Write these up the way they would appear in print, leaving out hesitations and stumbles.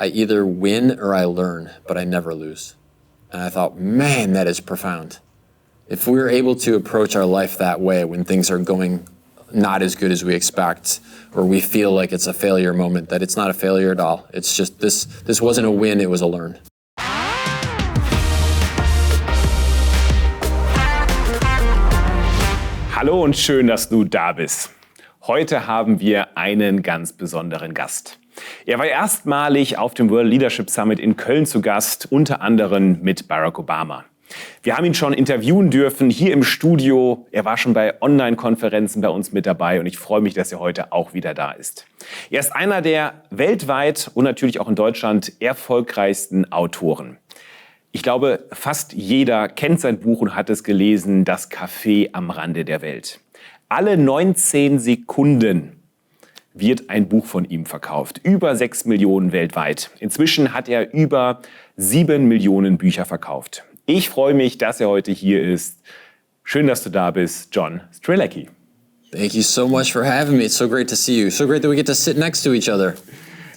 I either win or I learn, but I never lose. And I thought, man, that is profound. If we're able to approach our life that way when things are going not as good as we expect, or we feel like it's a failure moment, that it's not a failure at all. It's just this wasn't a win, it was a learn. Hallo und schön, dass du da bist. Heute haben wir einen ganz besonderen Gast. Er war erstmalig auf dem World Leadership Summit in Köln zu Gast, unter anderem mit Barack Obama. Wir haben ihn schon interviewen dürfen hier im Studio. Er war schon bei Online-Konferenzen bei uns mit dabei und ich freue mich, dass er heute auch wieder da ist. Er ist einer der weltweit und natürlich auch in Deutschland erfolgreichsten Autoren. Ich glaube, fast jeder kennt sein Buch und hat es gelesen, Das Café am Rande der Welt. Alle 19 Sekunden wird ein Buch von ihm verkauft. Über 6 Millionen weltweit. Inzwischen hat er über 7 Millionen Bücher verkauft. Ich freue mich, dass er heute hier ist. Schön, dass du da bist, John Strelecky. Thank you so much for having me. It's so great to see you. So great that we get to sit next to each other.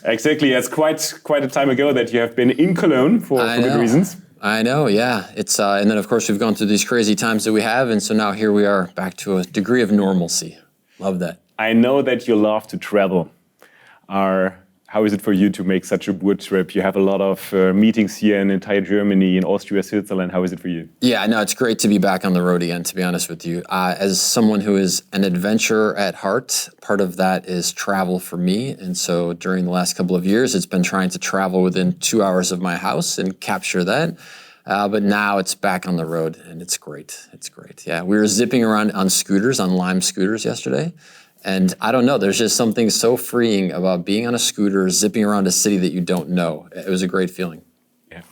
Exactly. It's quite a time ago that you have been in Cologne for good reasons. I know, yeah. It's and then of course we've gone through these crazy times that we have, and so now here we are back to a degree of normalcy. Love that. I know that you love to travel. How is it for you to make such a wood trip? You have a lot of meetings here in entire Germany, in Austria, Switzerland. How is it for you? Yeah, no, it's great to be back on the road again, to be honest with you. As someone who is an adventurer at heart, part of that is travel for me. And so during the last couple of years, it's been trying to travel within 2 hours of my house and capture that. But now it's back on the road, and it's great. It's great. Yeah, we were zipping around on scooters, on Lime scooters yesterday. And I don't know, there's just something so freeing about being on a scooter, zipping around a city that you don't know. It was a great feeling. Yeah.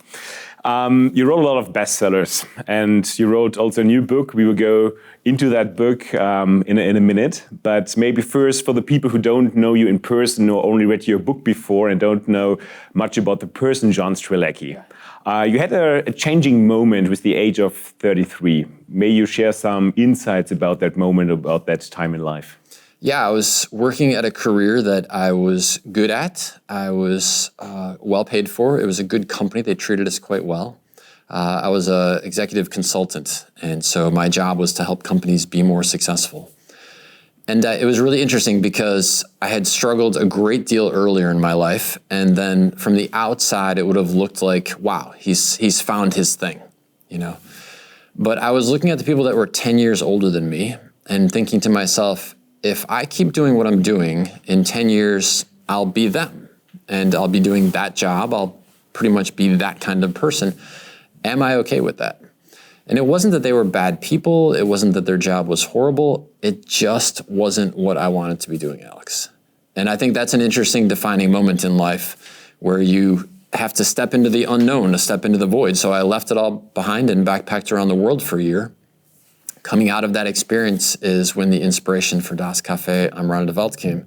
You wrote a lot of bestsellers, and you wrote also a new book. We will go into that book in a minute. But maybe first, for the people who don't know you in person or only read your book before and don't know much about the person John Strelecky. You had a changing moment with the age of 33. May you share some insights about that moment, about that time in life? Yeah, I was working at a career that I was good at. I was well paid for. It was a good company. They treated us quite well. I was an executive consultant, and so my job was to help companies be more successful. And it was really interesting because I had struggled a great deal earlier in my life, and then from the outside, it would have looked like, wow, he's found his thing, you know. But I was looking at the people that were 10 years older than me and thinking to myself, if I keep doing what I'm doing, in 10 years, I'll be them. And I'll be doing that job. I'll pretty much be that kind of person. Am I okay with that? And it wasn't that they were bad people. It wasn't that their job was horrible. It just wasn't what I wanted to be doing, Alex. And I think that's an interesting defining moment in life where you have to step into the unknown, to step into the void. So I left it all behind and backpacked around the world for a year. Coming out of that experience is when the inspiration for Das Café am Rande der Welt came.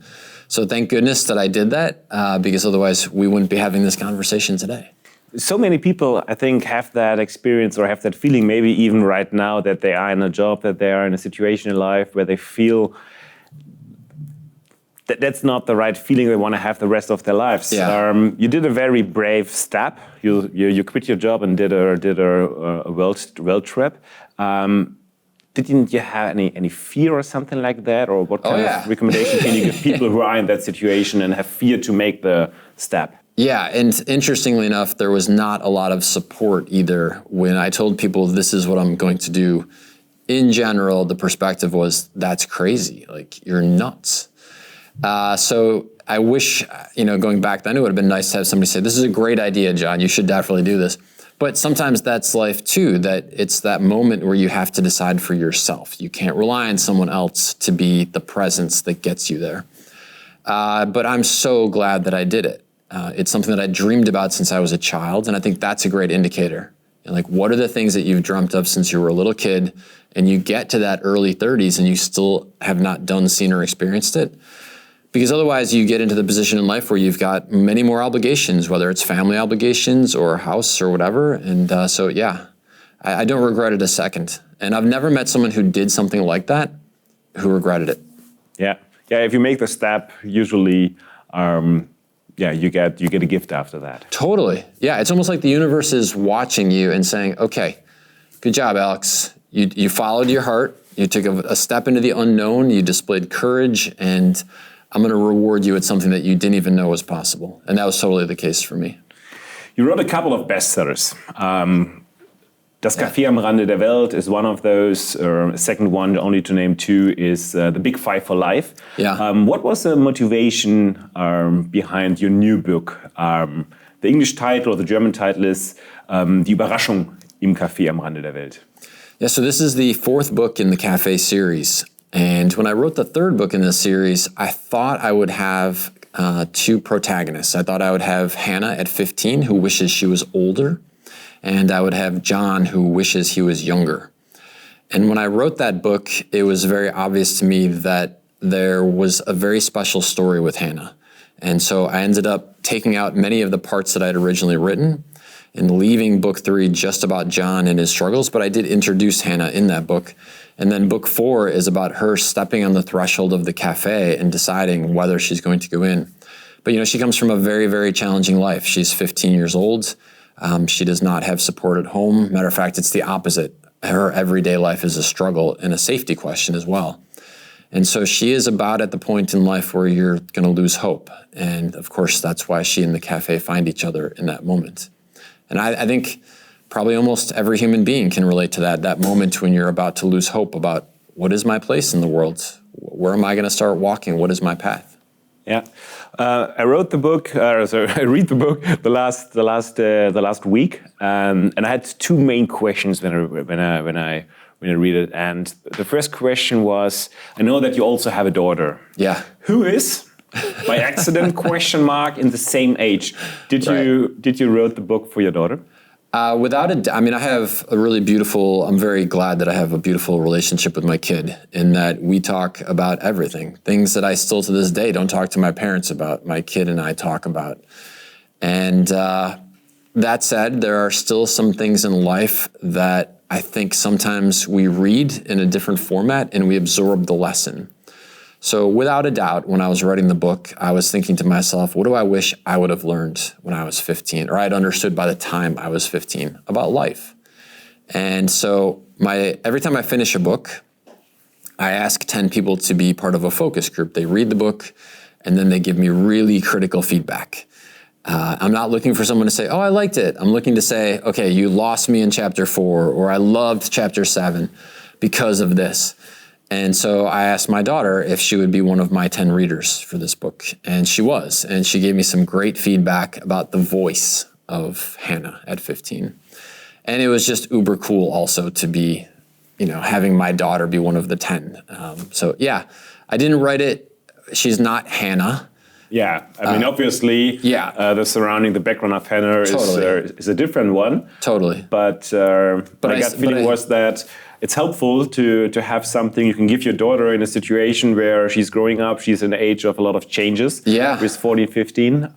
So thank goodness that I did that, because otherwise we wouldn't be having this conversation today. So many people, I think, have that experience or have that feeling, maybe even right now, that they are in a job, that they are in a situation in life where they feel that that's not the right feeling they want to have the rest of their lives. Yeah. You did a very brave step. You quit your job and did a world trip. Didn't you have any fear or something like that? Or what kind of recommendation can you give people who are in that situation and have fear to make the step? Yeah, and interestingly enough, there was not a lot of support either. When I told people this is what I'm going to do, in general, the perspective was, that's crazy, like you're nuts. So I wish, going back then, it would have been nice to have somebody say, this is a great idea, John, you should definitely do this. But sometimes that's life too, that it's that moment where you have to decide for yourself. You can't rely on someone else to be the presence that gets you there. But I'm so glad that I did it. It's something that I dreamed about since I was a child, and I think that's a great indicator. Like, what are the things that you've dreamt of since you were a little kid, and you get to that early 30s and you still have not done, seen, or experienced it? Because otherwise you get into the position in life where you've got many more obligations, whether it's family obligations or a house or whatever. And so, yeah, I don't regret it a second. And I've never met someone who did something like that who regretted it. Yeah. If you make the step, usually you get a gift after that. Totally. Yeah, it's almost like the universe is watching you and saying, okay, good job, Alex. You followed your heart. You took a step into the unknown. You displayed courage, and I'm going to reward you with something that you didn't even know was possible. And that was totally the case for me. You wrote a couple of bestsellers. Das Café am Rande der Welt is one of those. Second one, only to name two, is The Big Five for Life. Yeah. What was the motivation behind your new book? The English title or the German title is Die Überraschung im Café am Rande der Welt. Yeah, so this is the fourth book in the Cafe series. And when I wrote the third book in this series, I thought I would have two protagonists. I thought I would have Hannah at 15, who wishes she was older, and I would have John, who wishes he was younger. And when I wrote that book, it was very obvious to me that there was a very special story with Hannah. And so I ended up taking out many of the parts that I'd originally written and leaving book 3 just about John and his struggles, but I did introduce Hannah in that book. And then book 4 is about her stepping on the threshold of the cafe and deciding whether she's going to go in. But she comes from a very, very challenging life. She's 15 years old. She does not have support at home. Matter of fact, it's the opposite. Her everyday life is a struggle and a safety question as well. And so she is about at the point in life where you're going to lose hope. And of course, that's why she and the cafe find each other in that moment. And I think probably almost every human being can relate to that moment when you're about to lose hope about what is my place in the world? Where am I going to start walking? What is my path? Yeah, I wrote the book. I read the book the last week, and I had two main questions when I read it. And the first question was, I know that you also have a daughter. Yeah. Who is, by accident, question mark, in the same age? Did you wrote the book for your daughter? Without a doubt, I have a really beautiful, I'm very glad that I have a beautiful relationship with my kid in that we talk about everything. Things that I still to this day don't talk to my parents about, my kid and I talk about. And that said, there are still some things in life that I think sometimes we read in a different format and we absorb the lesson. So without a doubt, when I was writing the book, I was thinking to myself, what do I wish I would have learned when I was 15, or I'd understood by the time I was 15 about life? And so every time I finish a book, I ask 10 people to be part of a focus group. They read the book, and then they give me really critical feedback. I'm not looking for someone to say, oh, I liked it. I'm looking to say, okay, you lost me in chapter 4, or I loved chapter 7 because of this. And so I asked my daughter if she would be one of my 10 readers for this book. And she was. And she gave me some great feedback about the voice of Hannah at 15. And it was just uber cool also to be, having my daughter be one of the 10. So yeah, I didn't write it. She's not Hannah. Yeah, obviously, the background of Hannah is a different one. Totally. But my gut feeling was that it's helpful to have something you can give your daughter in a situation where she's growing up. She's in the age of a lot of changes. Yeah. With 14, 15.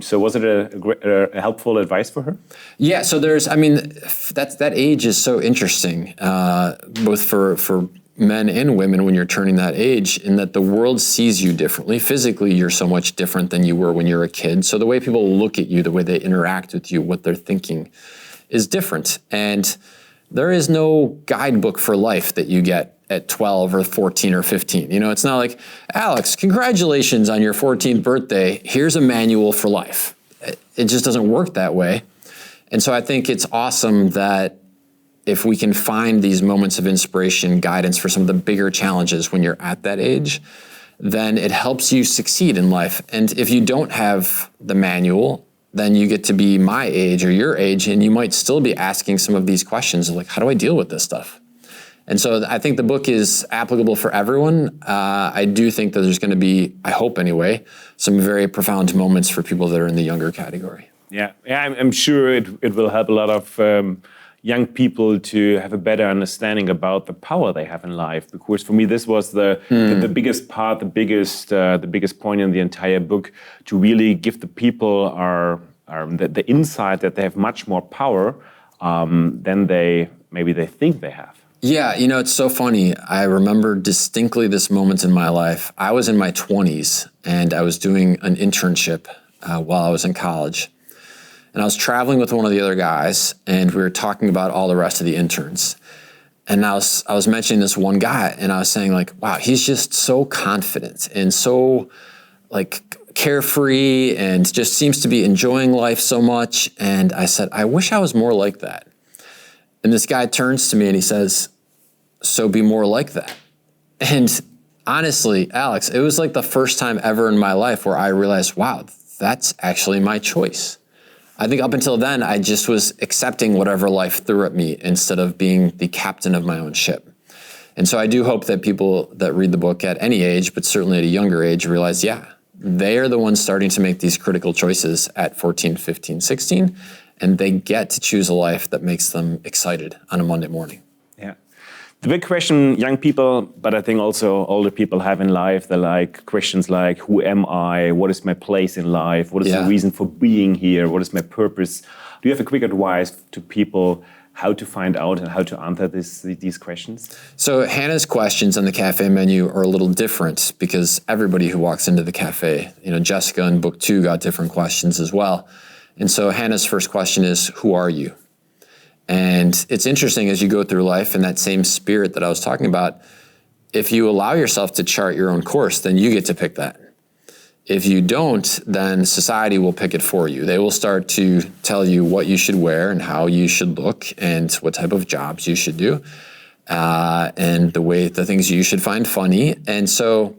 So was it a helpful advice for her? Yeah, so that age is so interesting, both for men and women when you're turning that age, in that the world sees you differently. Physically, you're so much different than you were when you're a kid. So the way people look at you, the way they interact with you, what they're thinking is different. And there is no guidebook for life that you get at 12 or 14 or 15. It's not like, Alex, congratulations on your 14th birthday. Here's a manual for life. It just doesn't work that way. And so I think it's awesome that if we can find these moments of inspiration, guidance for some of the bigger challenges when you're at that age, then it helps you succeed in life. And if you don't have the manual, then you get to be my age or your age, and you might still be asking some of these questions like, how do I deal with this stuff? And so I think the book is applicable for everyone. I do think that there's going to be, I hope anyway, some very profound moments for people that are in the younger category. Yeah, I'm sure it will help a lot of young people to have a better understanding about the power they have in life. Because for me, this was the biggest part, the biggest point in the entire book, to really give the people the insight that they have much more power than they think they have. Yeah, it's so funny. I remember distinctly this moment in my life. I was in my 20s and I was doing an internship while I was in college. And I was traveling with one of the other guys, and we were talking about all the rest of the interns. And I was mentioning this one guy, and I was saying like, wow, he's just so confident and so like carefree and just seems to be enjoying life so much. And I said, I wish I was more like that. And this guy turns to me and he says, so be more like that. And honestly, Alex, it was like the first time ever in my life where I realized, wow, that's actually my choice. I think up until then, I just was accepting whatever life threw at me instead of being the captain of my own ship. And so I do hope that people that read the book at any age, but certainly at a younger age, realize, yeah, they are the ones starting to make these critical choices at 14, 15, 16, and they get to choose a life that makes them excited on a Monday morning. Yeah. The big question young people, but I think also older people have in life, they're like questions like, who am I? What is my place in life? What is the reason for being here? What is my purpose? Do you have a quick advice to people how to find out and how to answer these questions? So Hannah's questions on the cafe menu are a little different because everybody who walks into the cafe, Jessica in book 2 got different questions as well. And so Hannah's first question is, who are you? And it's interesting as you go through life in that same spirit that I was talking about, if you allow yourself to chart your own course, then you get to pick that. If you don't, then society will pick it for you. They will start to tell you what you should wear and how you should look and what type of jobs you should do and the things you should find funny. And so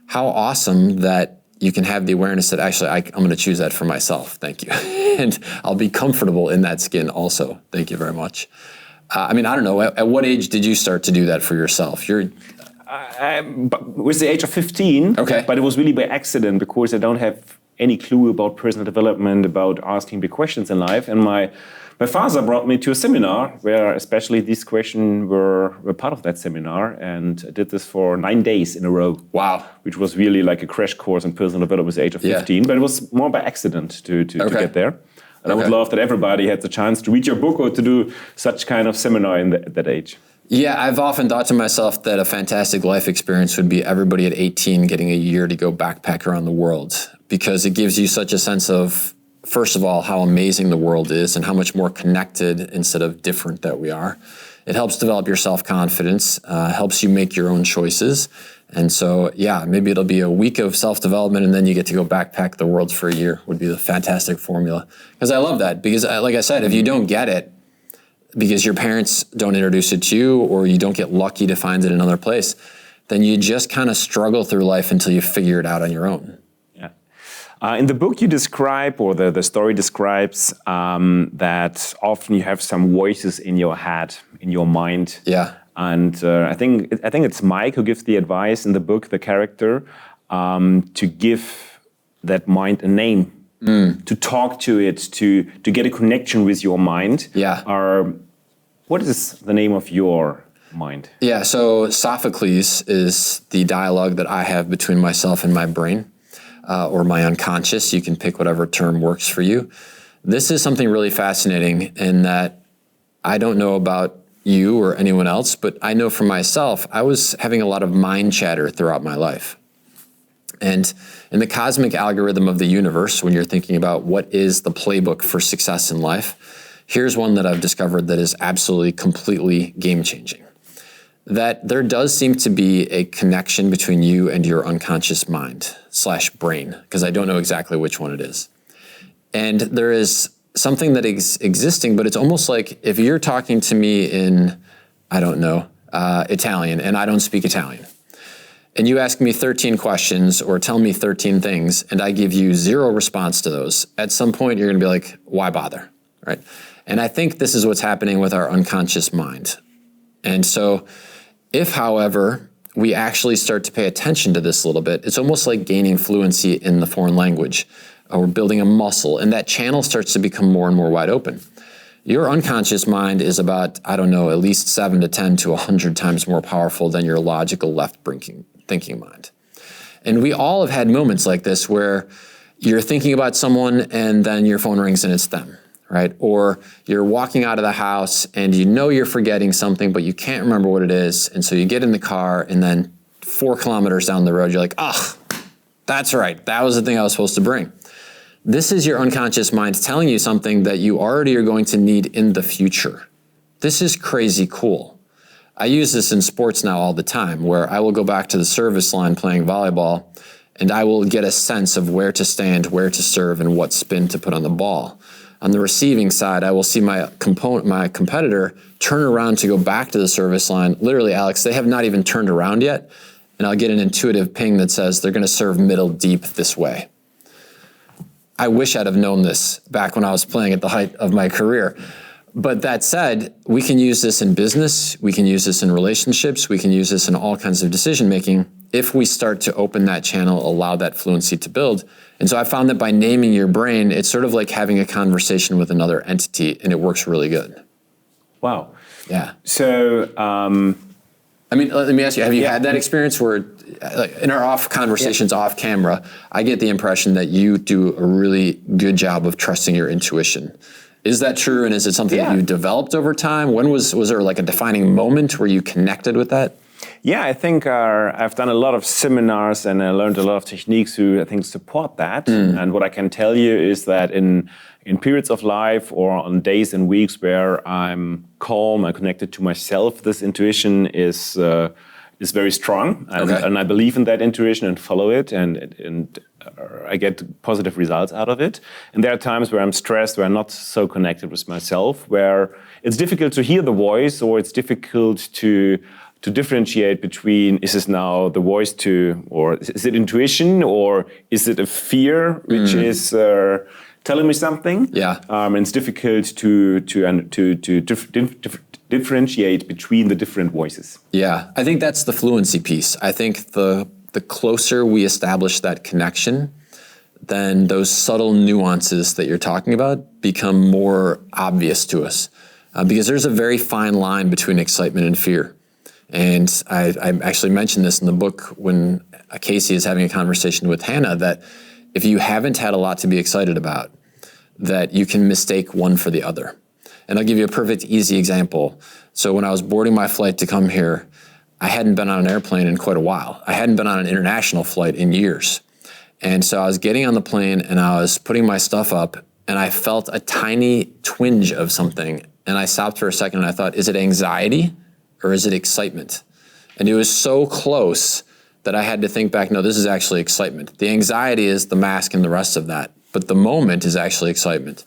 how awesome that you can have the awareness that actually I'm going to choose that for myself. Thank you. And I'll be comfortable in that skin also. Thank you very much. I don't know, at what age did you start to do that for yourself? With the age of 15, okay. But it was really by accident because I don't have any clue about personal development, about asking big questions in life. And my father brought me to a seminar where especially these questions were part of that seminar, and I did this for 9 days in a row. Wow. Which was really like a crash course in personal development at the age of 15, but it was more by accident to get there. And I would love that everybody had the chance to read your book or to do such kind of seminar at that age. Yeah, I've often thought to myself that a fantastic life experience would be everybody at 18 getting a year to go backpack around the world, because it gives you such a sense of, first of all, how amazing the world is and how much more connected instead of different that we are. It helps develop your self-confidence, helps you make your own choices. And so, yeah, maybe it'll be a week of self-development and then you get to go backpack the world for a year would be the fantastic formula. Because I love that, because like I said, if you don't get it, because your parents don't introduce it to you or you don't get lucky to find it in another place, then you just kind of struggle through life until you figure it out on your own. Yeah. In the book you describe, or the story describes, that often you have some voices in your head, in your mind. Yeah. And I think it's Mike who gives the advice in the book, the character, to give that mind a name. To talk to it, to get a connection with your mind. Yeah. What is the name of your mind? Yeah, so Sophocles is the dialogue that I have between myself and my brain, or my unconscious. You can pick whatever term works for you. This is something really fascinating in that I don't know about you or anyone else, but I know for myself, I was having a lot of mind chatter throughout my life. And in the cosmic algorithm of the universe, when you're thinking about what is the playbook for success in life, here's one that I've discovered that is absolutely, completely game-changing. That there does seem to be a connection between you and your unconscious mind / brain, because I don't know exactly which one it is. And there is something that is existing, but it's almost like if you're talking to me in, Italian, and I don't speak Italian, and you ask me 13 questions or tell me 13 things, and I give you 0 response to those, at some point you're going to be like, why bother, right? And I think this is what's happening with our unconscious mind. And so if, however, we actually start to pay attention to this a little bit, it's almost like gaining fluency in the foreign language or building a muscle, and that channel starts to become more and more wide open. Your unconscious mind is about, at least 7 to 10 to 100 times more powerful than your logical thinking mind. And we all have had moments like this where you're thinking about someone and then your phone rings and it's them, right? Or you're walking out of the house and you know you're forgetting something, but you can't remember what it is. And so you get in the car and then 4 kilometers down the road, you're like, that's right. That was the thing I was supposed to bring. This is your unconscious mind telling you something that you already are going to need in the future. This is crazy cool. I use this in sports now all the time, where I will go back to the service line playing volleyball, and I will get a sense of where to stand, where to serve, and what spin to put on the ball. On the receiving side, I will see my competitor turn around to go back to the service line. Literally, Alex, they have not even turned around yet, and I'll get an intuitive ping that says they're going to serve middle deep this way. I wish I'd have known this back when I was playing at the height of my career. But that said, we can use this in business, we can use this in relationships, we can use this in all kinds of decision making if we start to open that channel, allow that fluency to build. And so I found that by naming your brain, it's sort of like having a conversation with another entity, and it works really good. Wow. Yeah. So, I mean, let me ask you, have you had that experience where, like, in our off conversations off camera, I get the impression that you do a really good job of trusting your intuition. Is that true? And is it something that you developed over time? When was there like a defining moment where you connected with that? Yeah, I think I've done a lot of seminars and I learned a lot of techniques who I think support that. And what I can tell you is that in periods of life or on days and weeks where I'm calm and connected to myself, this intuition is very strong, and I believe in that intuition and follow it, and I get positive results out of it. And there are times where I'm stressed, where I'm not so connected with myself, where it's difficult to hear the voice, or it's difficult to differentiate between, is this now the voice or is it intuition, or is it a fear which is telling me something? Yeah, and it's difficult to differentiate between the different voices. Yeah, I think that's the fluency piece. I think the closer we establish that connection, then those subtle nuances that you're talking about become more obvious to us. Because there's a very fine line between excitement and fear. And I actually mentioned this in the book when Casey is having a conversation with Hannah, that if you haven't had a lot to be excited about, that you can mistake one for the other. And I'll give you a perfect, easy example. So when I was boarding my flight to come here, I hadn't been on an airplane in quite a while. I hadn't been on an international flight in years. And so I was getting on the plane and I was putting my stuff up and I felt a tiny twinge of something. And I stopped for a second and I thought, is it anxiety or is it excitement? And it was so close that I had to think back, no, this is actually excitement. The anxiety is the mask and the rest of that, but the moment is actually excitement.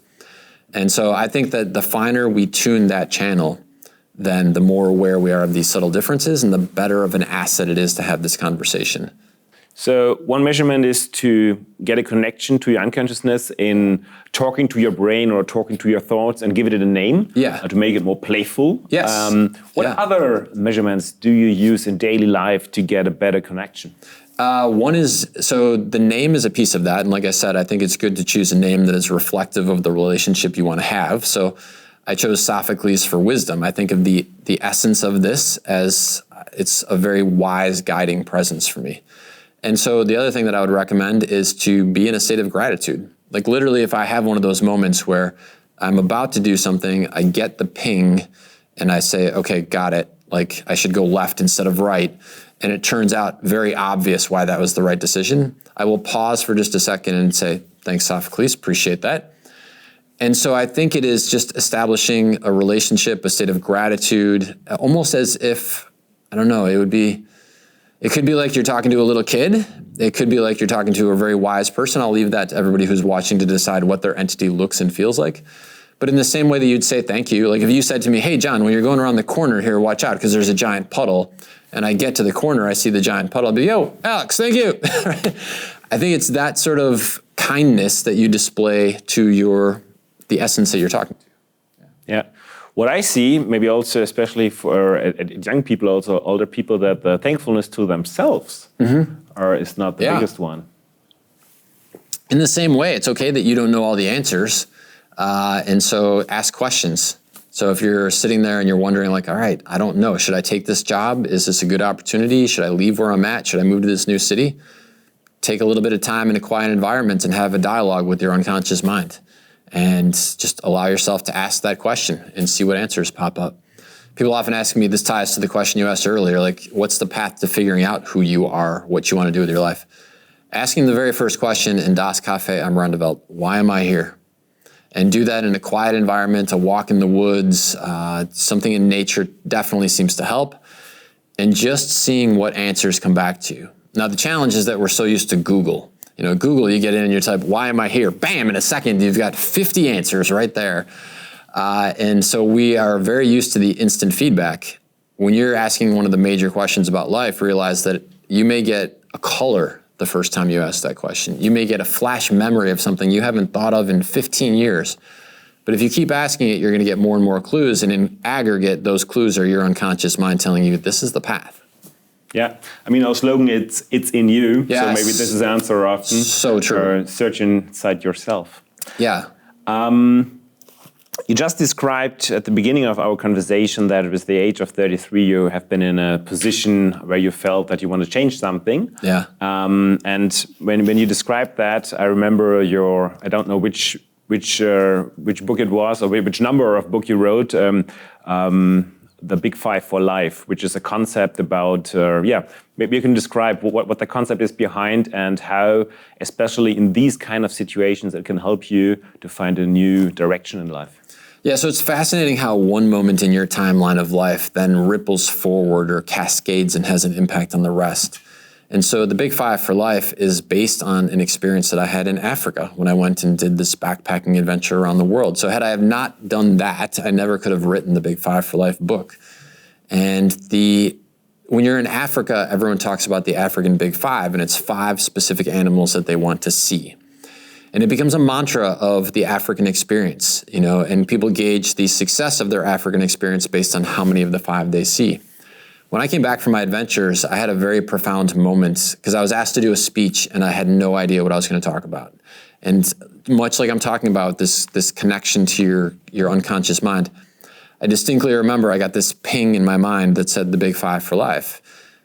And so I think that the finer we tune that channel, then the more aware we are of these subtle differences and the better of an asset it is to have this conversation. So one measurement is to get a connection to your unconsciousness in talking to your brain or talking to your thoughts and give it a name to make it more playful. Yes. What other measurements do you use in daily life to get a better connection? One is, so the name is a piece of that. And like I said, I think it's good to choose a name that is reflective of the relationship you want to have. So I chose Sophocles for wisdom. I think of the essence of this as it's a very wise guiding presence for me. And so the other thing that I would recommend is to be in a state of gratitude. Like literally, if I have one of those moments where I'm about to do something, I get the ping and I say, okay, got it. Like I should go left instead of right. And it turns out very obvious why that was the right decision. I will pause for just a second and say, thanks, Sophocles, appreciate that. And so I think it is just establishing a relationship, a state of gratitude, almost as if, I don't know, it could be like you're talking to a little kid. It could be like you're talking to a very wise person. I'll leave that to everybody who's watching to decide what their entity looks and feels like. But in the same way that you'd say thank you, like if you said to me, hey, John, when you're going around the corner here, watch out because there's a giant puddle. And I get to the corner, I see the giant puddle. I'll be, yo, Alex, thank you. I think it's that sort of kindness that you display to the essence that you're talking to. Yeah. What I see, maybe also especially for young people, also older people, that the thankfulness to themselves is not the biggest one. In the same way, it's okay that you don't know all the answers. And so ask questions. So if you're sitting there and you're wondering like, all right, I don't know, should I take this job? Is this a good opportunity? Should I leave where I'm at? Should I move to this new city? Take a little bit of time in a quiet environment and have a dialogue with your unconscious mind. And just allow yourself to ask that question and see what answers pop up. People often ask me, this ties to the question you asked earlier, like what's the path to figuring out who you are, what you want to do with your life? Asking the very first question in Das Café am Rande der Welt, why am I here? And do that in a quiet environment, a walk in the woods, something in nature definitely seems to help. And just seeing what answers come back to you. Now, the challenge is that we're so used to Google. Google, you get in and you type, why am I here? Bam, in a second, you've got 50 answers right there. And so we are very used to the instant feedback. When you're asking one of the major questions about life, realize that you may get a color the first time you ask that question. You may get a flash memory of something you haven't thought of in 15 years. But if you keep asking it, you're going to get more and more clues. And in aggregate, those clues are your unconscious mind telling you this is the path. Yeah. I mean, our slogan, it's in you. Yes. So maybe this is the answer often. So true. Search inside yourself. Yeah. You just described at the beginning of our conversation that with the age of 33, you have been in a position where you felt that you want to change something. Yeah. And when you described that, I remember I don't know which book it was or which number of book you wrote, the Big Five for Life, which is a concept about, maybe you can describe what the concept is behind and how, especially in these kind of situations, it can help you to find a new direction in life. Yeah, so it's fascinating how one moment in your timeline of life then ripples forward or cascades and has an impact on the rest. And so the Big Five for Life is based on an experience that I had in Africa when I went and did this backpacking adventure around the world. So had I have not done that, I never could have written the Big Five for Life book. And when you're in Africa, everyone talks about the African Big Five, and it's 5 specific animals that they want to see. And it becomes a mantra of the African experience, and people gauge the success of their African experience based on how many of the 5 they see. When I came back from my adventures, I had a very profound moment because I was asked to do a speech and I had no idea what I was going to talk about. And much like I'm talking about this connection to your unconscious mind, I distinctly remember I got this ping in my mind that said the Big Five for Life.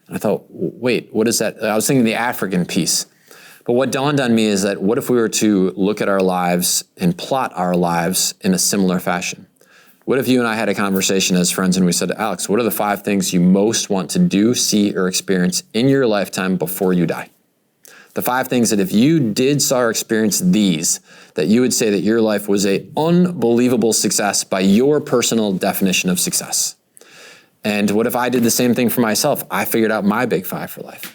And I thought, wait, what is that? I was thinking the African piece. But what dawned on me is that what if we were to look at our lives and plot our lives in a similar fashion? What if you and I had a conversation as friends and we said, Alex, what are the 5 things you most want to do, see, or experience in your lifetime before you die? The 5 things that if you did, saw, or experienced these, that you would say that your life was an unbelievable success by your personal definition of success. And what if I did the same thing for myself? I figured out my Big Five for Life.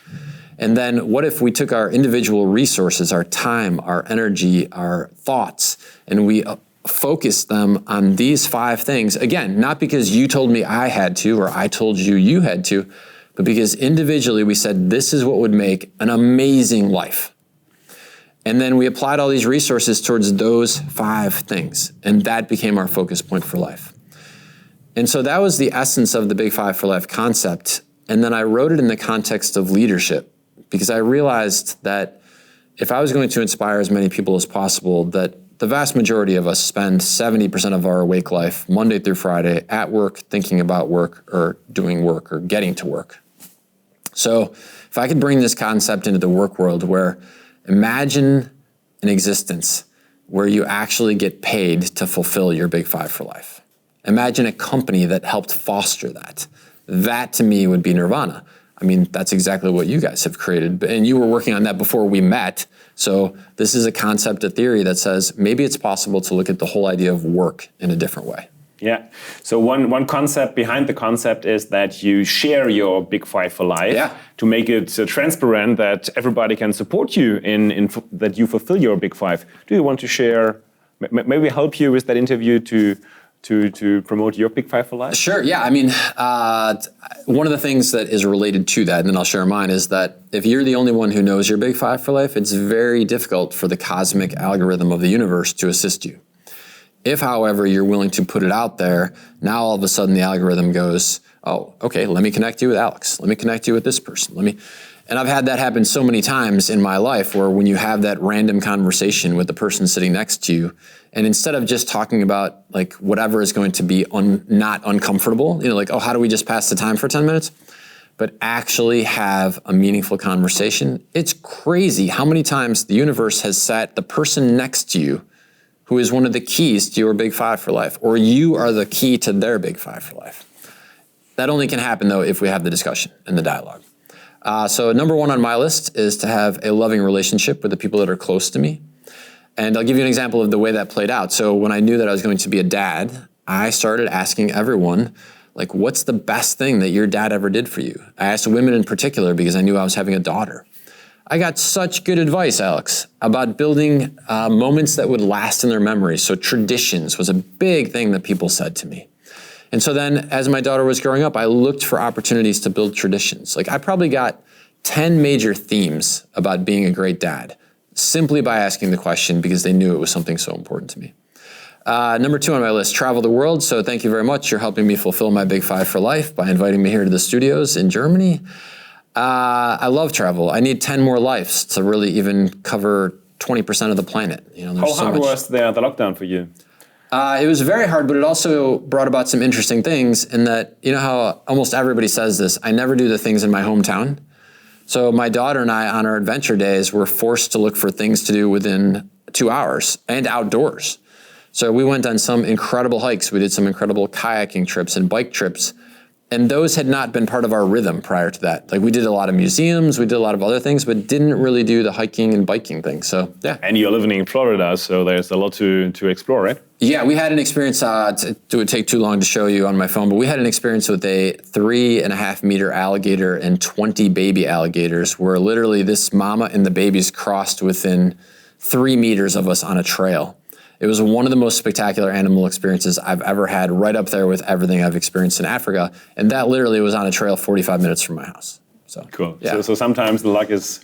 And then what if we took our individual resources, our time, our energy, our thoughts, and we focused them on these 5 things? Again, not because you told me I had to or I told you you had to, but because individually we said this is what would make an amazing life. And then we applied all these resources towards those 5 things, and that became our focus point for life. And so that was the essence of the Big Five for Life concept. And then I wrote it in the context of leadership, because I realized that if I was going to inspire as many people as possible, that the vast majority of us spend 70% of our awake life, Monday through Friday, at work, thinking about work, or doing work, or getting to work. So if I could bring this concept into the work world, where imagine an existence where you actually get paid to fulfill your Big Five for Life. Imagine a company that helped foster that. That to me would be nirvana. I mean, that's exactly what you guys have created. And you were working on that before we met. So this is a concept, a theory that says maybe it's possible to look at the whole idea of work in a different way. Yeah. So one concept behind the concept is that you share your Big Five for Life to make it transparent that everybody can support you in that you fulfill your Big Five. Do you want to share, maybe help you with that interview to promote your Big Five for Life? Sure, yeah. I mean, one of the things that is related to that, and then I'll share mine, is that if you're the only one who knows your Big Five for Life, it's very difficult for the cosmic algorithm of the universe to assist you. If, however, you're willing to put it out there, now all of a sudden the algorithm goes, oh, okay, let me connect you with Alex. Let me connect you with this person. And I've had that happen so many times in my life, where when you have that random conversation with the person sitting next to you, and instead of just talking about like whatever is going to be not uncomfortable, like, oh, how do we just pass the time for 10 minutes? But actually have a meaningful conversation. It's crazy how many times the universe has sat the person next to you who is one of the keys to your Big Five for Life, or you are the key to their Big Five for Life. That only can happen, though, if we have the discussion and the dialogue. So number one on my list is to have a loving relationship with the people that are close to me. And I'll give you an example of the way that played out. So when I knew that I was going to be a dad, I started asking everyone, like, what's the best thing that your dad ever did for you? I asked women in particular because I knew I was having a daughter. I got such good advice, Alex, about building moments that would last in their memory. So traditions was a big thing that people said to me. And so then as my daughter was growing up, I looked for opportunities to build traditions. Like I probably got 10 major themes about being a great dad simply by asking the question because they knew it was something so important to me. Number two on my list, travel the world. So thank you very much. You're helping me fulfill my big five for life by inviting me here to the studios in Germany. I love travel. I need 10 more lives to really even cover 20% of the planet. You know, how hard was the lockdown for you? It was very hard, but it also brought about some interesting things in that, you know how almost everybody says this, I never do the things in my hometown. So my daughter and I on our adventure days were forced to look for things to do within 2 hours and outdoors. So we went on some incredible hikes. We did some incredible kayaking trips and bike trips. And those had not been part of our rhythm prior to that. Like we did a lot of museums, we did a lot of other things, but didn't really do the hiking and biking thing. So yeah. And you're living in Florida, so there's a lot to explore, right? Yeah, we had an experience, it would take too long to show you on my phone, but we had an experience with a 3.5 meter alligator and 20 baby alligators where literally this mama and the babies crossed within 3 meters of us on a trail. It was one of the most spectacular animal experiences I've ever had, right up there with everything I've experienced in Africa. And that literally was on a trail 45 minutes from my house. So cool. Yeah. So sometimes the luck is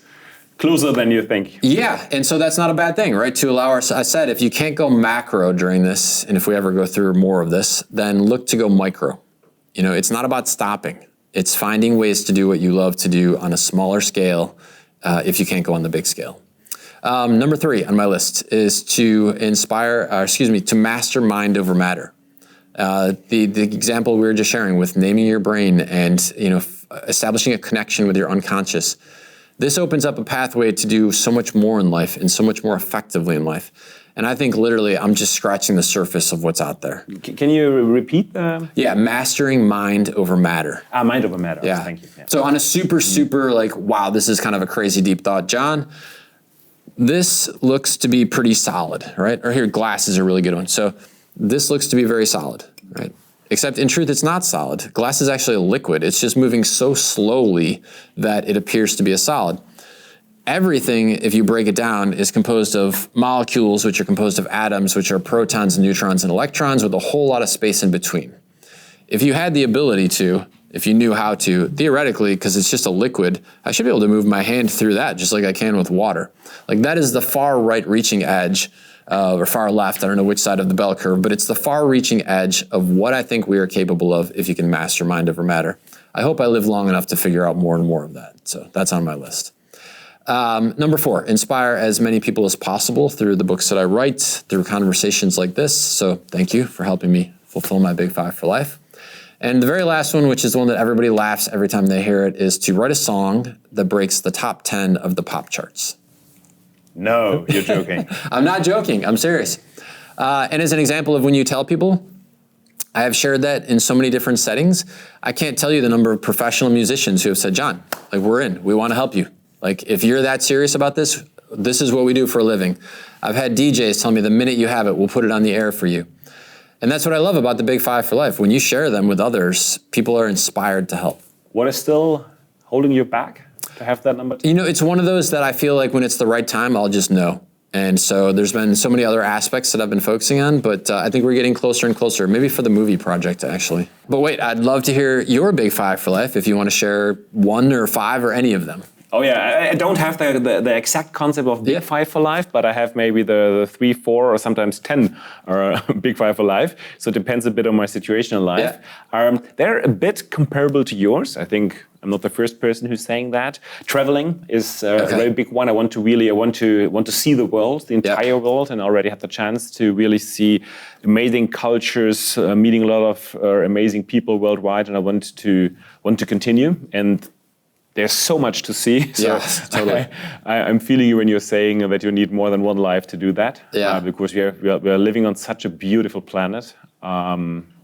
closer than you think. Yeah, and so that's not a bad thing, right? To allow I said, if you can't go macro during this, and if we ever go through more of this, then look to go micro. You know, it's not about stopping. It's finding ways to do what you love to do on a smaller scale if you can't go on the big scale. Number 3 on my list is to to master mind over matter. The example we were just sharing with naming your brain and, you know, establishing a connection with your unconscious. This opens up a pathway to do so much more in life and so much more effectively in life. And I think literally I'm just scratching the surface of what's out there. Can you repeat the? Yeah, mastering mind over matter. Mind over matter. Yeah. Thank you. Yeah. So on a super like, wow, this is kind of a crazy deep thought, John. This looks to be pretty solid, right? Or here, glass is a really good one. So this looks to be very solid, right? Except in truth, it's not solid. Glass is actually a liquid. It's just moving so slowly that it appears to be a solid. Everything, if you break it down, is composed of molecules, which are composed of atoms, which are protons, neutrons, and electrons, with a whole lot of space in between. If you had the ability to, if you knew how to, theoretically, because it's just a liquid, I should be able to move my hand through that just like I can with water. Like that is the far right reaching edge, or far left, I don't know which side of the bell curve, but it's the far reaching edge of what I think we are capable of if you can master mind over matter. I hope I live long enough to figure out more and more of that. So that's on my list. Number 4, inspire as many people as possible through the books that I write, through conversations like this. So thank you for helping me fulfill my big 5 for life. And the very last one, which is the one that everybody laughs every time they hear it, is to write a song that breaks the top 10 of the pop charts. No, you're joking. I'm not joking. I'm serious. And as an example of when you tell people, I have shared that in so many different settings. I can't tell you the number of professional musicians who have said, John, like we're in, we want to help you. Like if you're that serious about this, this is what we do for a living. I've had DJs tell me the minute you have it, we'll put it on the air for you. And that's what I love about the Big 5 for life. When you share them with others, people are inspired to help. What is still holding you back to have that number? You know, it's one of those that I feel like when it's the right time, I'll just know. And so there's been so many other aspects that I've been focusing on, but I think we're getting closer and closer, maybe for the movie project, actually. But wait, I'd love to hear your Big 5 for life if you want to share 1 or 5 or any of them. Oh yeah, I don't have the exact concept of Big 5 for life, but I have maybe the 3, 4, or sometimes 10 Big 5 for life. So it depends a bit on my situation in life. Yeah. They're a bit comparable to yours. I think I'm not the first person who's saying that. Traveling is a very big one. I want to see the world, the entire world, and I already had the chance to really see amazing cultures, meeting a lot of amazing people worldwide, and I want to continue. And there's so much to see. So yes, totally. I'm feeling you when you're saying that you need more than one life to do that. Yeah. Because we are living on such a beautiful planet.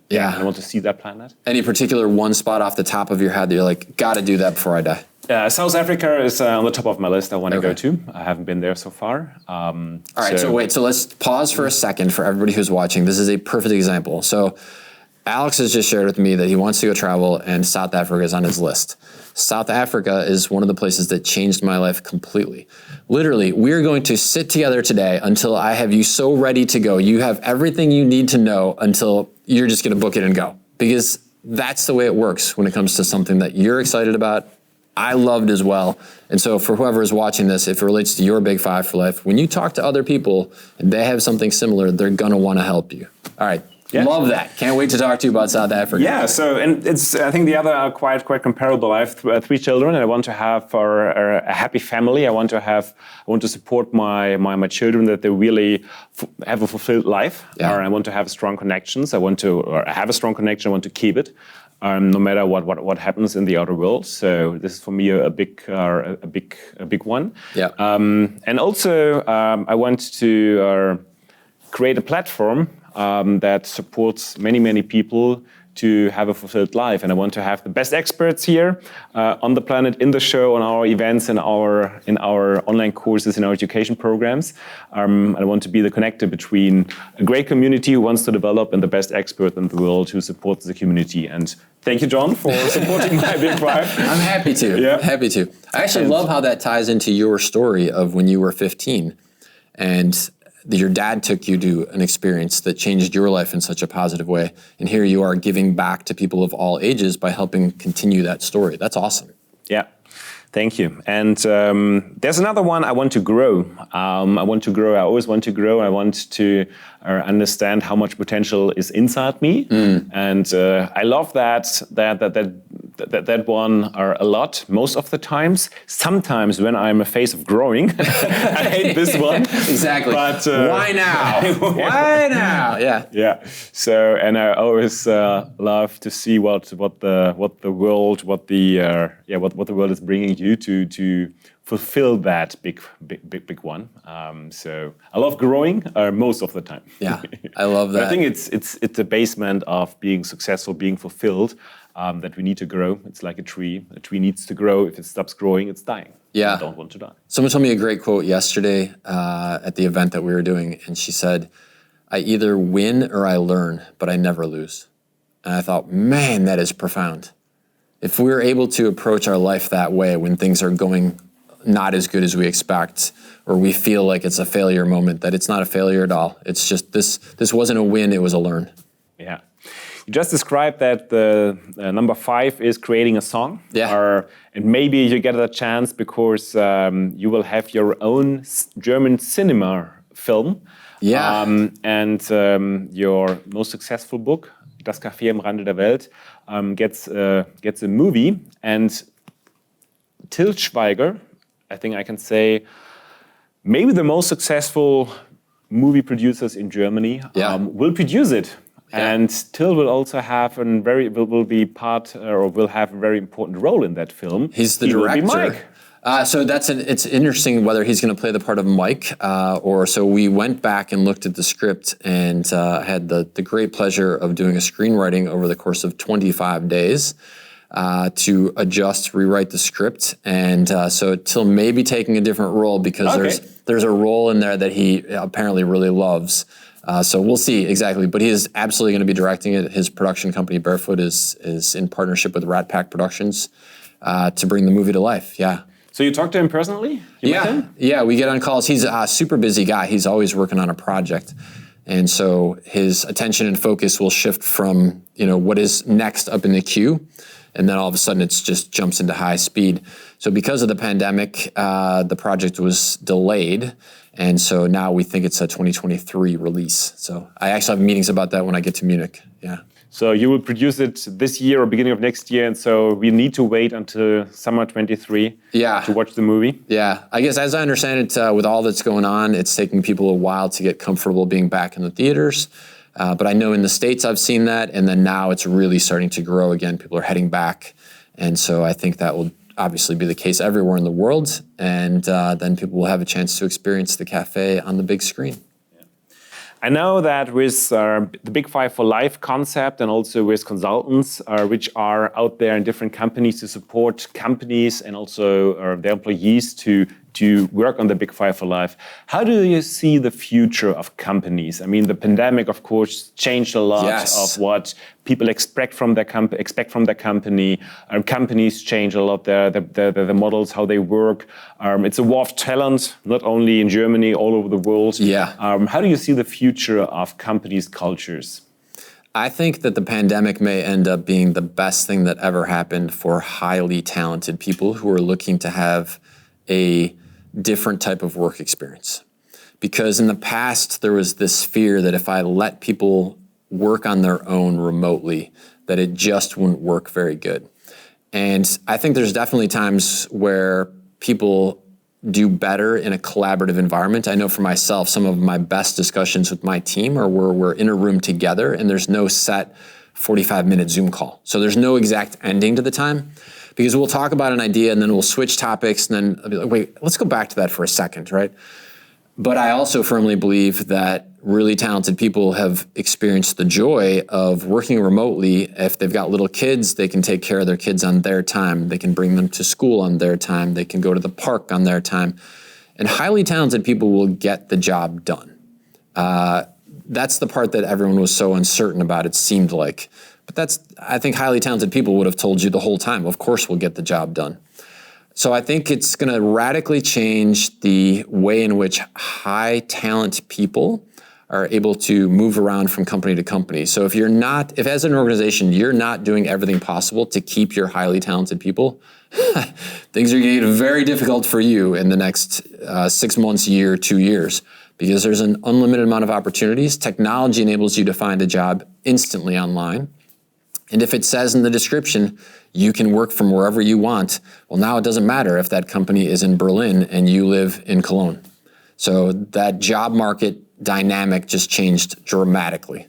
Yeah. And I want to see that planet. Any particular one spot off the top of your head that you're like, gotta do that before I die? South Africa is on the top of my list. I want to Okay. go to. I haven't been there so far. All right, so let's pause for a second for everybody who's watching. This is a perfect example. So Alex has just shared with me that he wants to go travel, and South Africa is on his list. South Africa is one of the places that changed my life completely. Literally, we're going to sit together today until I have you so ready to go. You have everything you need to know until you're just going to book it and go. Because that's the way it works when it comes to something that you're excited about, I loved as well. And so for whoever is watching this, if it relates to your big five for life, when you talk to other people and they have something similar, they're going to want to help you. All right. Yeah. Love that. Can't wait to talk to you about South Africa. Yeah, so, and it's, I think the other are quite comparable. I have three children, and I want to have a happy family. I want to support my children, that they really have a fulfilled life. Yeah. Or I want to have strong connections. I have a strong connection. I want to keep it, no matter what happens in the outer world. So this is for me a big one. Yeah. And also I want to create a platform that supports many people to have a fulfilled life. And I want to have the best experts here on the planet, in the show, on our events, in our online courses, in our education programs. I want to be the connector between a great community who wants to develop and the best expert in the world who supports the community. And thank you, John, for supporting my big five. I'm happy to. Yeah. Happy to. I actually love how that ties into your story of when you were 15 and your dad took you to an experience that changed your life in such a positive way. And here you are giving back to people of all ages by helping continue that story. That's awesome. Yeah. Thank you. And there's another one. I want to grow. I always want to grow. I want to understand how much potential is inside me. And I love that one a lot, most of the times. Sometimes when I'm a phase of growing, I hate this one. Exactly. But why now? Why now? Yeah. Yeah. So, and I always love to see what the world is bringing you to fulfill that big one. So I love growing most of the time. Yeah, I love that. I think it's the basement of being successful, being fulfilled. That we need to grow. It's like a tree. A tree needs to grow. If it stops growing, it's dying. Yeah. I don't want to die. Someone told me a great quote yesterday at the event that we were doing, and she said, "I either win or I learn, but I never lose." And I thought, man, that is profound. If we're able to approach our life that way when things are going not as good as we expect, or we feel like it's a failure moment, that it's not a failure at all. It's just this wasn't a win, it was a learn. Yeah. You just described that the number 5 is creating a song. Yeah. And maybe you get a chance because you will have your own German cinema film. Yeah. And your most successful book, Das Café am Rande der Welt, gets a movie. And Till Schweiger, I think I can say, maybe the most successful movie producers in Germany, will produce it. Yeah. And Till will also have will have a very important role in that film. He's the director. Will be Mike. So it's interesting whether he's going to play the part of Mike or so. We went back and looked at the script and had the great pleasure of doing a screenwriting over the course of 25 days to rewrite the script. And so Till may be taking a different role because there's a role in there that he apparently really loves. So we'll see exactly, but he is absolutely going to be directing it. His production company, Barefoot, is in partnership with Rat Pack Productions to bring the movie to life. Yeah. So you talked to him personally? You met him? Yeah, we get on calls. He's a super busy guy. He's always working on a project. And so his attention and focus will shift from, what is next up in the queue. And then all of a sudden it just jumps into high speed. So because of the pandemic, the project was delayed. And so now we think it's a 2023 release. So I actually have meetings about that when I get to Munich. Yeah. So you will produce it this year or beginning of next year. And so we need to wait until summer 23 to watch the movie. Yeah. I guess as I understand it, with all that's going on, it's taking people a while to get comfortable being back in the theaters. But I know in the States I've seen that. And then now it's really starting to grow again. People are heading back. And so I think that will obviously be the case everywhere in the world. And then people will have a chance to experience the cafe on the big screen. I know that with the Big Five for Life concept and also with consultants which are out there in different companies to support companies and also their employees to work on the Big Five for Life. How do you see the future of companies? I mean, the pandemic, of course, changed a lot of what people expect from their company. Companies change a lot the models, how they work. It's a war of talent, not only in Germany, all over the world. How do you see the future of companies' cultures? I think that the pandemic may end up being the best thing that ever happened for highly talented people who are looking to have a different type of work experience. Because in the past, there was this fear that if I let people work on their own remotely, that it just wouldn't work very good. And I think there's definitely times where people do better in a collaborative environment. I know for myself, some of my best discussions with my team are where we're in a room together and there's no set 45-minute Zoom call. So there's no exact ending to the time. Because we'll talk about an idea and then we'll switch topics and then I'll be like, wait, let's go back to that for a second, right? But I also firmly believe that really talented people have experienced the joy of working remotely. If they've got little kids, they can take care of their kids on their time. They can bring them to school on their time. They can go to the park on their time. And highly talented people will get the job done. That's the part that everyone was so uncertain about, it seemed like. But I think highly talented people would have told you the whole time, of course we'll get the job done. So I think it's going to radically change the way in which high talent people are able to move around from company to company. So if as an organization, you're not doing everything possible to keep your highly talented people, things are going to get very difficult for you in the next 6 months, year, 2 years, because there's an unlimited amount of opportunities. Technology enables you to find a job instantly online. And if it says in the description, you can work from wherever you want, well, now it doesn't matter if that company is in Berlin and you live in Cologne. So that job market dynamic just changed dramatically.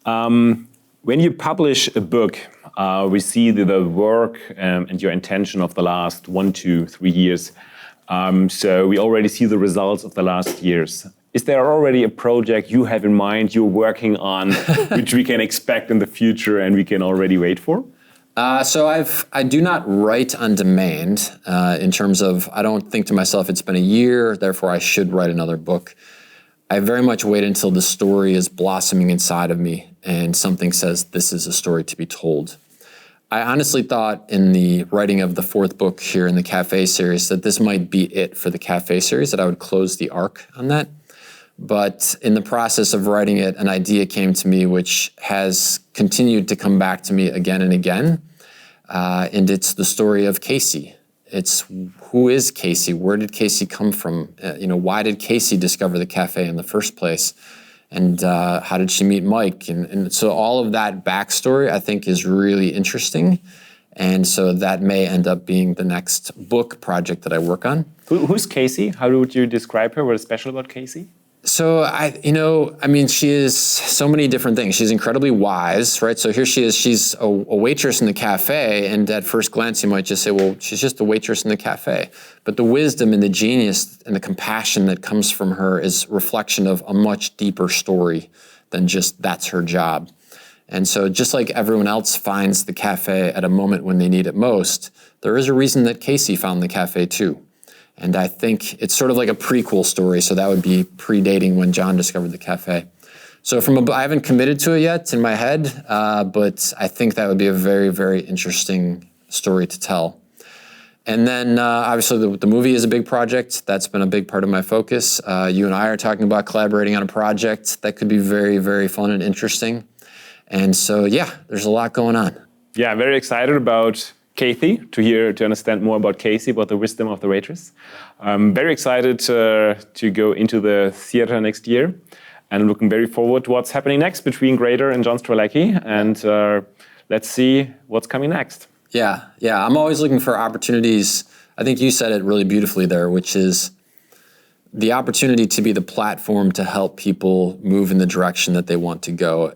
When you publish a book, we see the work and your intention of the last 1, 2, 3 years. So we already see the results of the last years. Is there already a project you have in mind you're working on, which we can expect in the future and we can already wait for? So I do not write on demand in terms of, I don't think to myself, it's been a year, therefore I should write another book. I very much wait until the story is blossoming inside of me and something says, this is a story to be told. I honestly thought in the writing of the 4th book here in the Cafe series that this might be it for the Cafe series, that I would close the arc on that. But in the process of writing it, an idea came to me which has continued to come back to me again and again. And it's the story of Casey. It's who is Casey? Where did Casey come from? Why did Casey discover the cafe in the first place? And how did she meet Mike? And so all of that backstory, I think, is really interesting. And so that may end up being the next book project that I work on. Who's Casey? How would you describe her? What is special about Casey? So she is so many different things. She's incredibly wise, right? So here she is, she's a waitress in the cafe, and at first glance you might just say, well, she's just a waitress in the cafe. But the wisdom and the genius and the compassion that comes from her is reflection of a much deeper story than just that's her job. And so just like everyone else finds the cafe at a moment when they need it most, there is a reason that Casey found the cafe too. And I think it's sort of like a prequel story, so that would be predating when John discovered the cafe. So I haven't committed to it yet in my head, but I think that would be a very, very interesting story to tell. And then obviously the movie is a big project. That's been a big part of my focus. You and I are talking about collaborating on a project that could be very, very fun and interesting. And so, there's a lot going on. Yeah, I'm very excited about Kathy, to understand more about Casey, about the wisdom of the waitress. I'm very excited to go into the theater next year, and I'm looking very forward to what's happening next between Grader and John Strelecky, and let's see what's coming next. Yeah, I'm always looking for opportunities. I think you said it really beautifully there, which is the opportunity to be the platform to help people move in the direction that they want to go.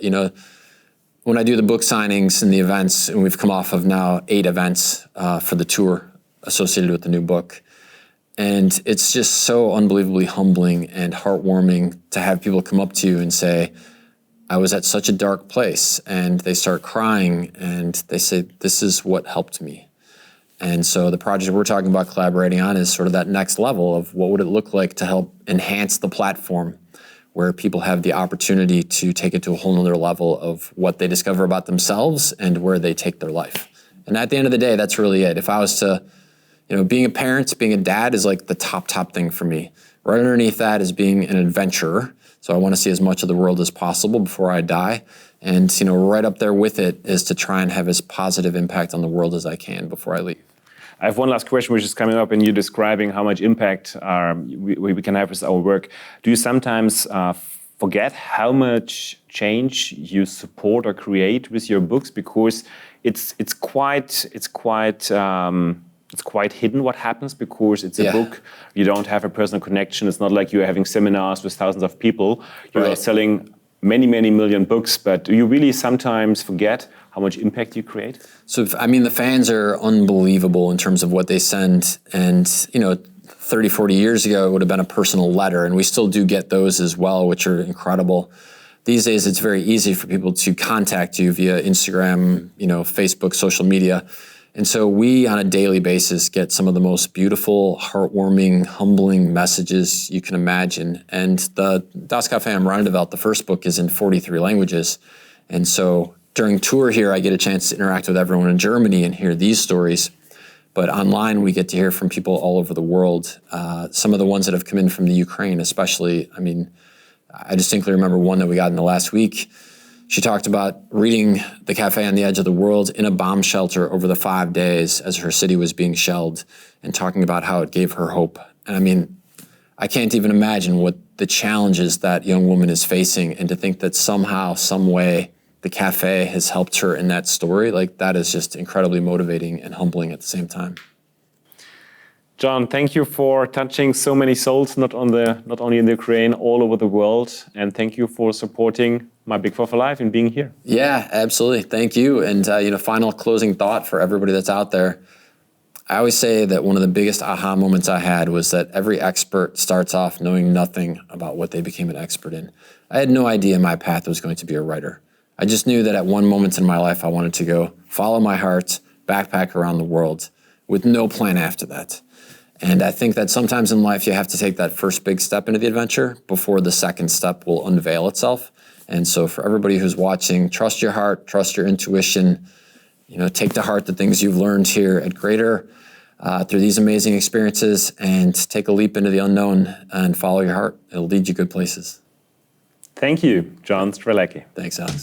When I do the book signings and the events, and we've come off of now 8 events for the tour associated with the new book, And it's just so unbelievably humbling and heartwarming to have people come up to you and say, I was at such a dark place, and they start crying and they say, this is what helped me. And so the project we're talking about collaborating on is sort of that next level of what would it look like to help enhance the platform where people have the opportunity to take it to a whole nother level of what they discover about themselves and where they take their life. And at the end of the day, that's really it. If I was to, being a parent, being a dad is like the top thing for me. Right underneath that is being an adventurer. So I want to see as much of the world as possible before I die. And, right up there with it is to try and have as positive impact on the world as I can before I leave. I have one last question, which is coming up, and you're describing how much impact we can have with our work. Do you sometimes forget how much change you support or create with your books? Because it's quite hidden what happens, because it's a book. You don't have a personal connection. It's not like you're having seminars with thousands of people. You are selling many million books, but do you really sometimes forget how much impact you create? So, the fans are unbelievable in terms of what they send. And, 30, 40 years ago, it would have been a personal letter, and we still do get those as well, which are incredible. These days, it's very easy for people to contact you via Instagram, Facebook, social media. And so we, on a daily basis, get some of the most beautiful, heartwarming, humbling messages you can imagine. And the Das Café am Rande der Welt, the first book, is in 43 languages. And so during tour here, I get a chance to interact with everyone in Germany and hear these stories. But online, we get to hear from people all over the world. Some of the ones that have come in from the Ukraine, especially, I distinctly remember one that we got in the last week. She talked about reading The Cafe on the Edge of the World in a bomb shelter over the 5 days as her city was being shelled, and talking about how it gave her hope. And I can't even imagine what the challenges that young woman is facing, and to think that somehow, some way, the cafe has helped her in that story, that is just incredibly motivating and humbling at the same time. John, thank you for touching so many souls, not only in the Ukraine, all over the world. And thank you for supporting My Big Four for Life and being here. Yeah, absolutely. Thank you. And, final closing thought for everybody that's out there. I always say that one of the biggest aha moments I had was that every expert starts off knowing nothing about what they became an expert in. I had no idea my path was going to be a writer. I just knew that at one moment in my life, I wanted to go follow my heart, backpack around the world with no plan after that. And I think that sometimes in life, you have to take that first big step into the adventure before the second step will unveil itself. And so for everybody who's watching, trust your heart, trust your intuition, take to heart the things you've learned here at Greater through these amazing experiences, and take a leap into the unknown and follow your heart. It'll lead you good places. Thank you, John Strelecky. Thanks, Alex.